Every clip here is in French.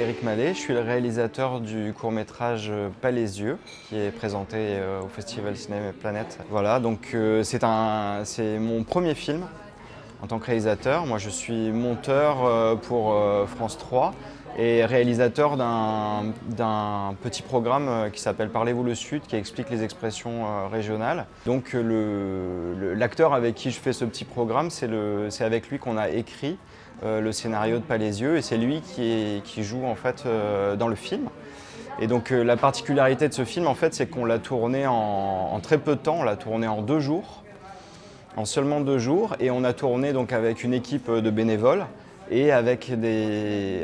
Éric Mallet, je suis le réalisateur du court-métrage Pas les yeux, qui est présenté au Festival Cinéma Planète. Voilà, donc c'est mon premier film en tant que réalisateur. Moi, je suis monteur pour France 3 et réalisateur d'un petit programme qui s'appelle Parlez-vous le Sud, qui explique les expressions régionales. Donc l'acteur avec qui je fais ce petit programme, c'est avec lui qu'on a écrit le scénario de Pas les yeux, et c'est lui qui joue en fait dans le film. Et donc la particularité de ce film, en fait, c'est qu'on l'a tourné en très peu de temps. On l'a tourné en 2 jours, en seulement 2 jours, et on a tourné donc avec une équipe de bénévoles et avec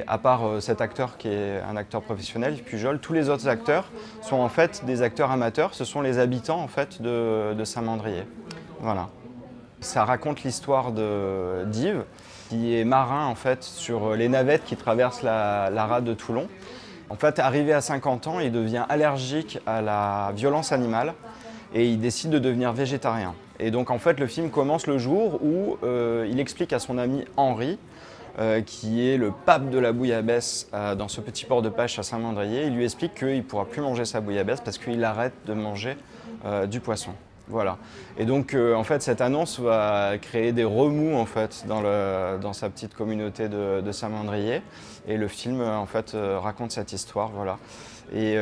à part cet acteur qui est un acteur professionnel, Pujol, tous les autres acteurs sont en fait des acteurs amateurs. Ce sont les habitants en fait de Saint-Mandrier. Voilà. Ça raconte l'histoire d'Yves, qui est marin en fait sur les navettes qui traversent la rade de Toulon. En fait, arrivé à 50 ans, il devient allergique à la violence animale et il décide de devenir végétarien. Et donc en fait, le film commence le jour où il explique à son ami Henri, qui est le pape de la bouillabaisse dans ce petit port de pêche à Saint-Mandrier, il lui explique qu'il ne pourra plus manger sa bouillabaisse parce qu'il arrête de manger du poisson. Voilà. Et donc en fait cette annonce va créer des remous en fait dans sa petite communauté de Saint-Mandrier, et le film en fait raconte cette histoire, voilà. Et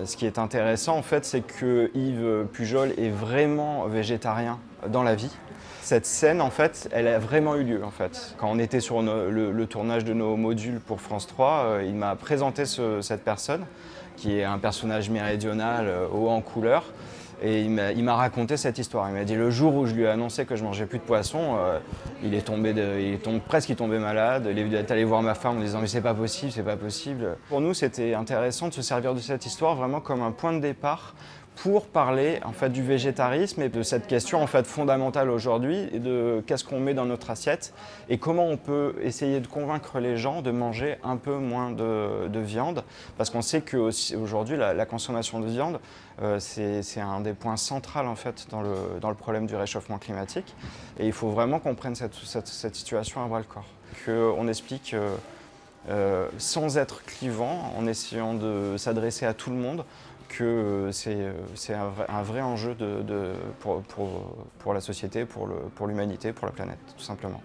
ce qui est intéressant en fait, c'est que Yves Pujol est vraiment végétarien dans la vie. Cette scène en fait, elle a vraiment eu lieu en fait. Quand on était sur le tournage de nos modules pour France 3, il m'a présenté cette personne qui est un personnage méridional haut en couleur. Et il m'a raconté cette histoire. Il m'a dit le jour où je lui ai annoncé que je mangeais plus de poisson, presque tombé malade. Il est allé voir ma femme en disant mais c'est pas possible, c'est pas possible. Pour nous, c'était intéressant de se servir de cette histoire vraiment comme un point de départ pour parler en fait du végétarisme et de cette question en fait fondamentale aujourd'hui, de qu'est-ce qu'on met dans notre assiette et comment on peut essayer de convaincre les gens de manger un peu moins de viande, parce qu'on sait qu'aujourd'hui la consommation de viande c'est un des points centraux en fait dans le problème du réchauffement climatique, et il faut vraiment qu'on prenne cette situation à bras le corps, qu'on explique sans être clivant, en essayant de s'adresser à tout le monde, que c'est un vrai enjeu pour la société, pour l'humanité, pour la planète, tout simplement.